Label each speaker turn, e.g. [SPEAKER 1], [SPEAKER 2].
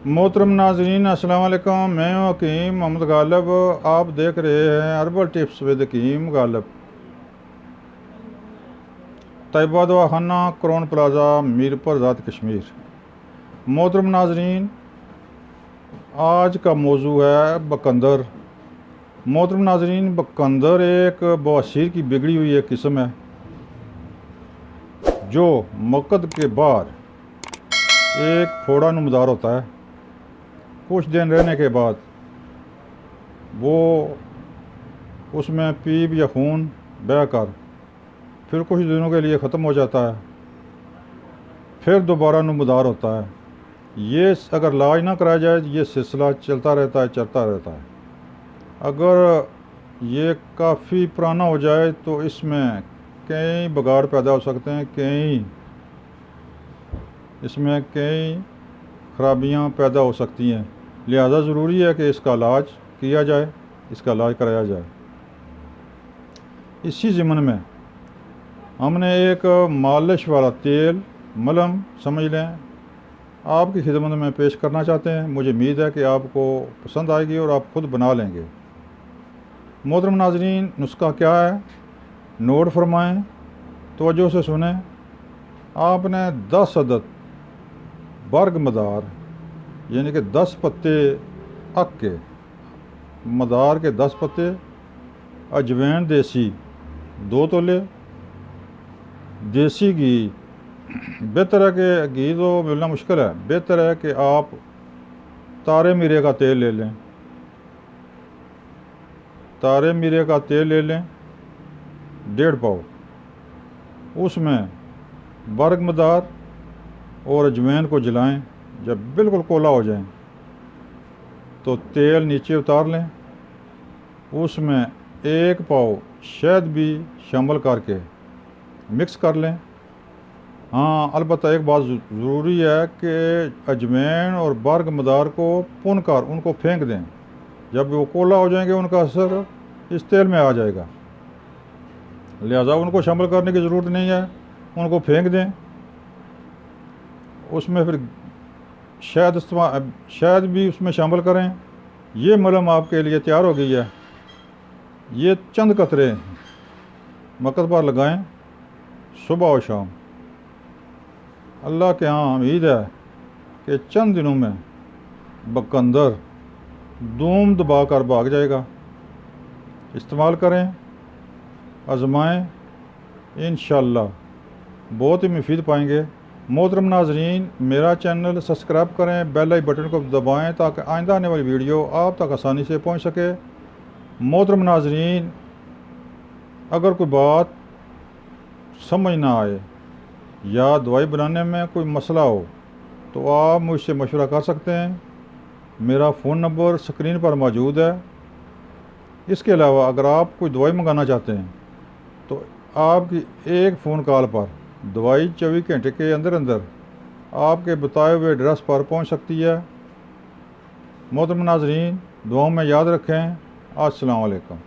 [SPEAKER 1] मोहतरम नाजरीन अस्सलाम वालेकुम। मैं हूं हकीम मोहम्मद गालिब। आप देख रहे हैं हर्बल टिप्स विद हकीम गालिब। तैयबा दवाखाना, क्राउन प्लाजा, मीरपुर, आज़ाद कश्मीर। मोहतरम नाजरीन, आज का मौजू है बकंदर। मोहतरम नाजरीन, बकंदर एक बवासीर की बिगड़ी हुई एक किस्म है जो मकद के बाद एक फोड़ा नुमदार होता है। कुछ दिन रहने के बाद वो उसमें पीप या खून बहकर फिर कुछ दिनों के लिए ख़त्म हो जाता है, फिर दोबारा नुमदार होता है। ये अगर इलाज ना कराया जाए ये सिलसिला चलता रहता है। अगर ये काफ़ी पुराना हो जाए तो इसमें कई बिगाड़ पैदा हो सकते हैं, इसमें कई खराबियां पैदा हो सकती हैं। लिहाजा ज़रूरी है कि इसका इलाज किया जाए, इसका इलाज कराया जाए। इसी ज़िम्न में हमने एक मालिश वाला तेल मलहम समझ लें आपकी खिदमत में पेश करना चाहते हैं। मुझे उम्मीद है कि आपको पसंद आएगी और आप ख़ुद बना लेंगे। मोहतरम नाज़रीन, नुस्खा क्या है नोट फरमाएँ, तवज्जो से सुने। आपने 10 अदद बर्ग मदार यानी कि 10 पत्ते अक के मदार के 10 पत्ते, अजवैन देसी 2 तोले, देसी घी। बेहतर है कि घी तो मिलना मुश्किल है, बेहतर है कि आप तारे मीरे का तेल ले लें। तारे मीरे का तेल ले लें 1.5 पाव। उसमें बर्ग मदार और अजवैन को जलाएं। जब बिल्कुल कोला हो जाए तो तेल नीचे उतार लें। उसमें 1 पाव शहद भी शामिल करके मिक्स कर लें। हाँ, अलबत्ता एक बात ज़रूरी है कि अजवैन और बर्ग मदार को भून कर उनको फेंक दें। जब वो कोला हो जाएंगे उनका असर इस तेल में आ जाएगा, लिहाजा उनको शामिल करने की ज़रूरत नहीं है, उनको फेंक दें। उसमें फिर शहद भी उसमें शामिल करें। ये मलहम आपके लिए तैयार हो गई है। ये चंद कतरे मकद पर लगाएं सुबह और शाम। अल्लाह के यहाँ उम्मीद है कि चंद दिनों में बकंदर धूम दबा कर भाग जाएगा। इस्तेमाल करें, आजमाएं, इंशाअल्लाह बहुत ही मुफीद पाएंगे। मोहतरम नाजरीन, मेरा चैनल सब्सक्राइब करें, बेल आई बटन को दबाएं ताकि आइंदा आने वाली वीडियो आप तक आसानी से पहुंच सके। मोहतरम नाजरीन, अगर कोई बात समझ ना आए या दवाई बनाने में कोई मसला हो तो आप मुझसे मशवरा कर सकते हैं। मेरा फ़ोन नंबर स्क्रीन पर मौजूद है। इसके अलावा अगर आप कोई दवाई मंगाना चाहते हैं तो आपकी एक फ़ोन कॉल पर दवाई 24 घंटे के अंदर आपके बताए हुए एड्रेस पर पहुंच सकती है। मोहतरम नाज़रीन, दुआओं में याद रखें। अस्सलाम वालेकुम।